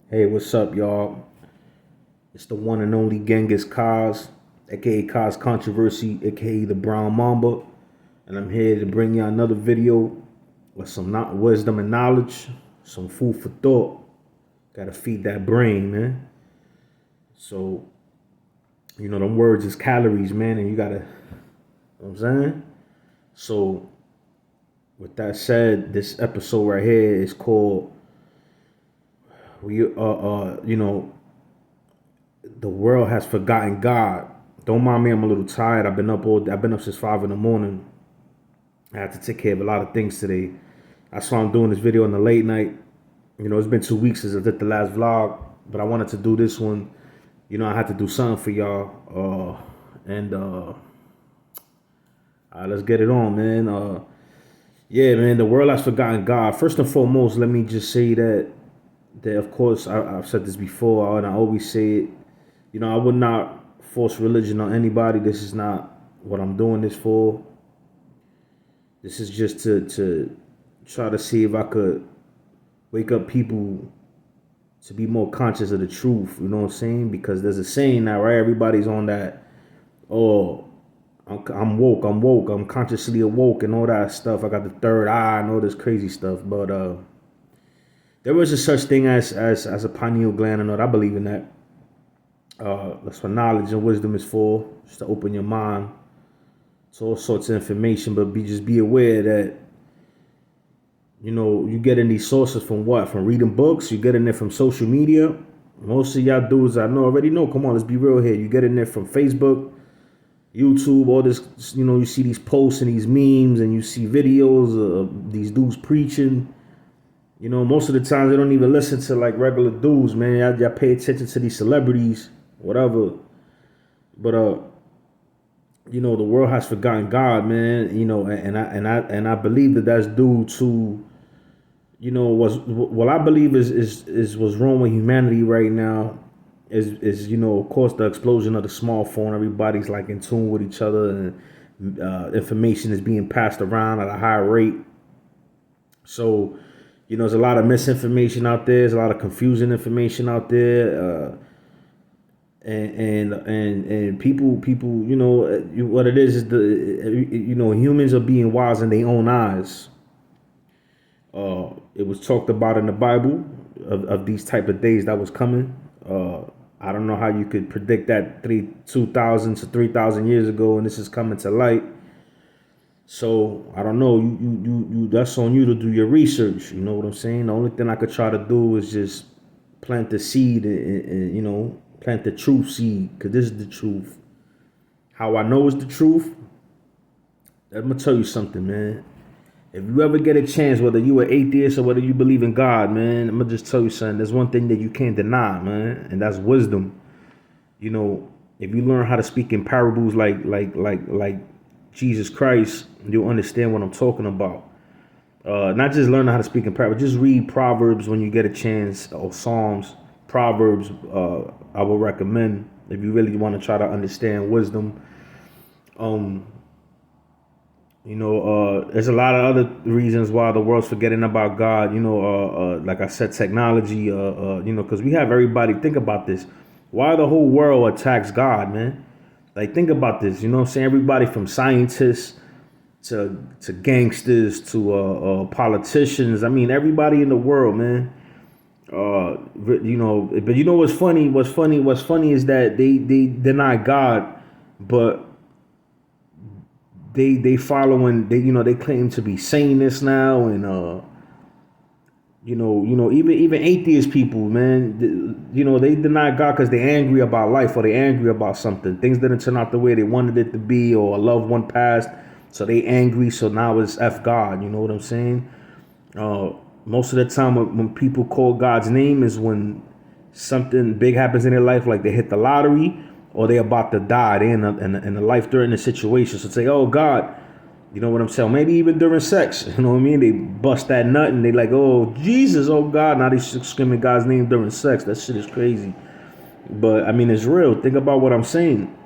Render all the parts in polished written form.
Hey, what's up, y'all? It's the one and only Genghis Kaz, aka Kaz Controversy, aka the Brown Mamba, and I'm here to bring y'all another video with some wisdom and knowledge, some food for thought. Gotta feed that brain, man. So, them words is calories, man, and you gotta, what I'm saying? So, with that said, this episode right here is called, the world has forgotten God. Don't mind me, I'm a little tired. I've been up since 5 in the morning. I had to take care of a lot of things today. That's why I'm doing this video in the late night. It's been 2 weeks since I did the last vlog, but I wanted to do this one. I had to do something for y'all. Let's get it on, man. Yeah, man, the world has forgotten God. First and foremost, let me just say that of course I've said this before, and I always say it. I would not force religion on anybody. This is not what I'm doing this for. This is just to try to see if I could wake up people to be more conscious of the truth. You know what I'm saying? Because there's a saying now, right? Everybody's on that, oh, I'm woke, I'm consciously awoke and all that stuff. I got the third eye and all this crazy stuff. But there is a such thing as a pineal gland. I believe in that. That's what knowledge and wisdom is for, just to open your mind to all sorts of information. But just be aware that you getting these sources from what? From reading books. You getting it from social media. Most of y'all dudes I know already know. Come on, let's be real here. You getting it from Facebook, YouTube, all this. You see these posts and these memes, and you see videos of these dudes preaching. Most of the times they don't even listen to like regular dudes, man. Y'all pay attention to these celebrities, whatever. But the world has forgotten God, man. And I believe that that's due to, was what I believe is what's wrong with humanity right now is of course the explosion of the smartphone. Everybody's like in tune with each other, and information is being passed around at a high rate. So, there's a lot of misinformation out there. There's a lot of confusing information out there. And people, what it is the, humans are being wise in their own eyes. It was talked about in the Bible of these type of days that was coming. I don't know how you could predict that 2,000 to 3,000 years ago, and this is coming to light. So I don't know. You that's on you to do your research. You know what I'm saying? The only thing I could try to do is just plant the seed and plant the truth seed, because this is the truth. How I know it's the truth, I'm gonna tell you something, man. If you ever get a chance, whether you an atheist or whether you believe in God, man, I'm gonna just tell you something. There's one thing that you can't deny, man, and that's wisdom. If you learn how to speak in parables like Jesus Christ, you'll understand what I'm talking about. Not just learn how to speak in parables, just read Proverbs when you get a chance, or Psalms. Proverbs, I will recommend if you really want to try to understand wisdom. There's a lot of other reasons why the world's forgetting about God. Like I said, technology. Because we have everybody. Think about this. Why the whole world attacks God, man? Like, think about this. You know what I'm saying? Everybody from scientists to gangsters to politicians. I mean, everybody in the world, man. But what's funny? What's funny is that they deny God, but they following they claim to be Satanists now, and even atheist people, man, they deny God because they're angry about life, or they're angry about something. Things didn't turn out the way they wanted it to be, or a loved one passed, so they angry. So now it's F God. You know what I'm saying? Most of the time when people call God's name is when something big happens in their life, like they hit the lottery or they're about to die. They're in a life-threatening situation. So say, oh, God, you know what I'm saying? Maybe even during sex, you know what I mean? They bust that nut and they like, oh, Jesus, oh, God. Now they screaming God's name during sex. That shit is crazy. But, I mean, it's real. Think about what I'm saying.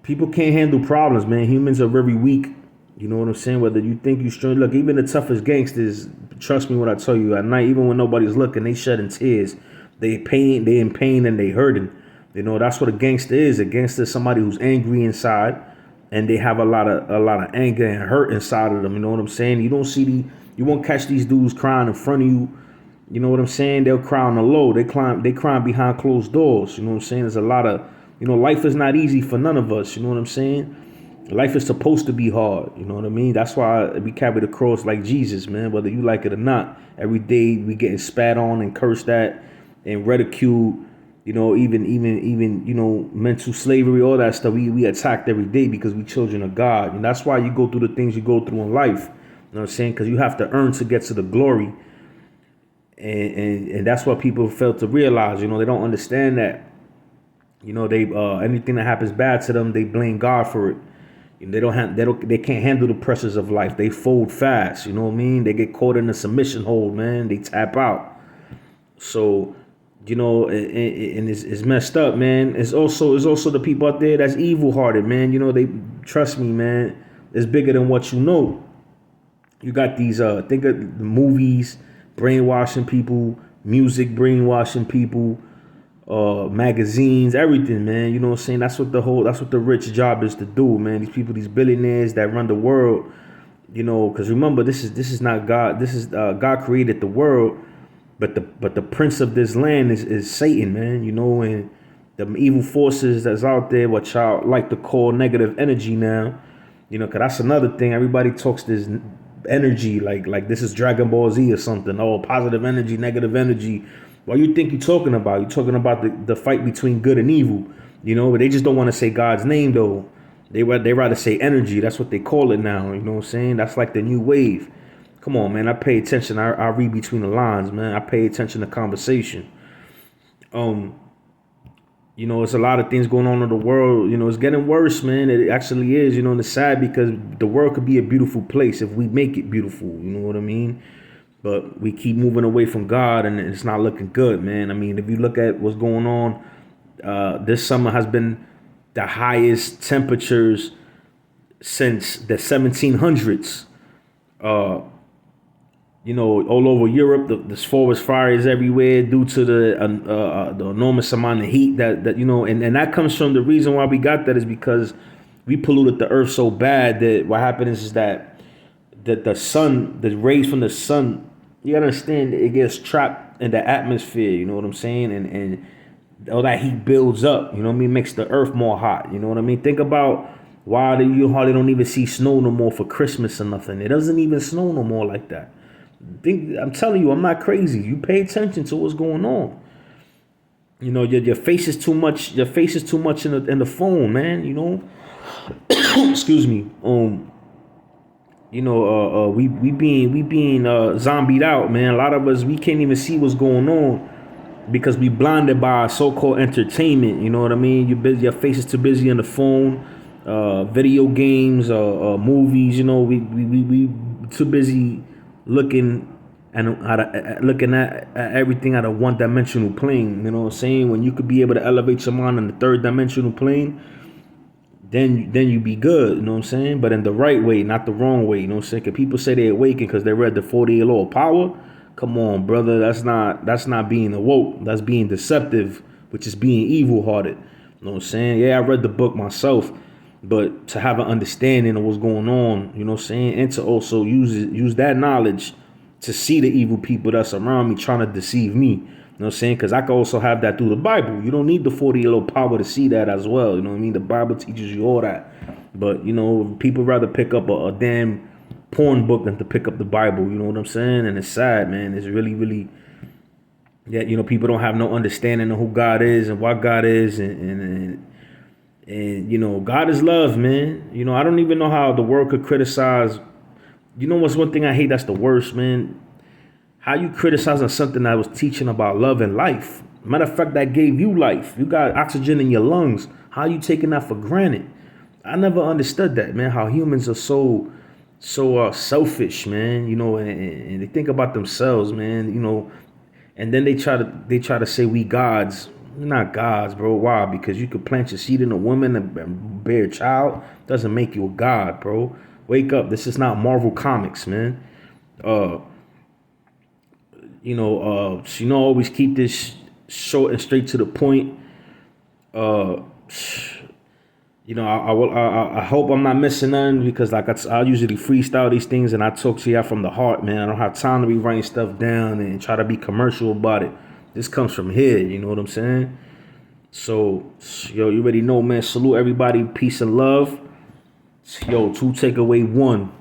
People can't handle problems, man. Humans are very weak. You know what I'm saying? Whether you think you're strong, look, even the toughest gangsters trust me when I tell you, at night, even when nobody's looking, they shedding tears. They in pain and they hurting. You know, that's what a gangster is. A gangster is somebody who's angry inside, and they have a lot of anger and hurt inside of them. You know what I'm saying? You won't catch these dudes crying in front of you. You know what I'm saying? They'll cry on the low. They crying behind closed doors. You know what I'm saying? There's a lot of, life is not easy for none of us. You know what I'm saying? Life is supposed to be hard. You know what I mean? That's why we carry the cross like Jesus, man, whether you like it or not. Every day we getting spat on and cursed at and ridiculed, even mental slavery, all that stuff. We attacked every day because we children of God. And that's why you go through the things you go through in life. You know what I'm saying? Because you have to earn to get to the glory. And that's what people fail to realize. They don't understand that. They anything that happens bad to them, they blame God for it. They can't handle the pressures of life. They fold fast. You know what I mean? They get caught in a submission hold, man. They tap out. So, and it's messed up, man. It's also the people out there that's evil hearted, man. They trust me, man. It's bigger than what you know. You got these think of the movies brainwashing people, music brainwashing people, magazines, everything, man. You know what I'm saying? That's what the rich job is to do, man. These people, these billionaires that run the world, because remember, this is not God. This is God created the world, but the prince of this land is Satan, man. And the evil forces that's out there, what y'all like to call negative energy now, because that's another thing. Everybody talks this energy like this is Dragon Ball Z or something. Oh, positive energy, negative energy. What you think you're talking about? You're talking about the fight between good and evil, but they just don't want to say God's name though. They rather say energy. That's what they call it now. You know what I'm saying? That's like the new wave. Come on, man. I pay attention. I read between the lines, man. I pay attention to conversation. It's a lot of things going on in the world. It's getting worse, man. It actually is, and it's sad because the world could be a beautiful place if we make it beautiful. You know what I mean? But we keep moving away from God and it's not looking good, man. I mean, if you look at what's going on, this summer has been the highest temperatures since the 1700s. All over Europe, the forest fires everywhere due to the enormous amount of heat that and that comes from the reason why we got that is because we polluted the earth so bad that what happens is that the sun, the rays from the sun, you gotta understand, it gets trapped in the atmosphere. You know what I'm saying? And all that heat builds up. You know what I mean? Makes the earth more hot. You know what I mean? Think about why you hardly don't even see snow no more for Christmas or nothing. It doesn't even snow no more like that. I'm telling you, I'm not crazy. You pay attention to what's going on. Your face is too much. Your face is too much in the phone, man. Excuse me. We being zombied out, man. A lot of us, we can't even see what's going on because we blinded by so-called entertainment. You know what I mean? Your face is too busy on the phone, video games, movies. We too busy looking at everything at a one-dimensional plane. You know what I'm saying? When you could be able to elevate your mind on the third-dimensional plane, then you be good. You know what I'm saying? But in the right way, not the wrong way. You know what I'm saying? Because people say they awaken because they read the 48 Law of Power. Come on, brother. That's not being awoke. That's being deceptive, which is being evil-hearted. You know what I'm saying? Yeah, I read the book myself. But to have an understanding of what's going on, you know what I'm saying? And to also use that knowledge to see the evil people that's around me trying to deceive me. You know what I'm saying? Because I can also have that through the Bible. You don't need the 40 Law power to see that as well. You know what I mean? The Bible teaches you all that. But, people rather pick up a damn porn book than to pick up the Bible. You know what I'm saying? And it's sad, man. It's really, really, people don't have no understanding of who God is and what God is. And God is love, man. I don't even know how the world could criticize. What's one thing I hate that's the worst, man? How you criticizing something that was teaching about love and life. Matter of fact, that gave you life. You got oxygen in your lungs. How you taking that for granted? I never understood that, man. How humans are so selfish, man. And they think about themselves, man. And then they try to say we gods. We're not gods, bro. Why? Because you could plant your seed in a woman and bear a child. Doesn't make you a god, bro. Wake up. This is not Marvel Comics, man. Always keep this short and straight to the point. Uh, I hope I'm not missing nothing because like I usually freestyle these things and I talk to y'all from the heart, man. I don't have time to be writing stuff down and try to be commercial about it. This comes from here, you know what I'm saying? So, you already know, man. Salute everybody. Peace and love. Yo, 2 takeaway 1.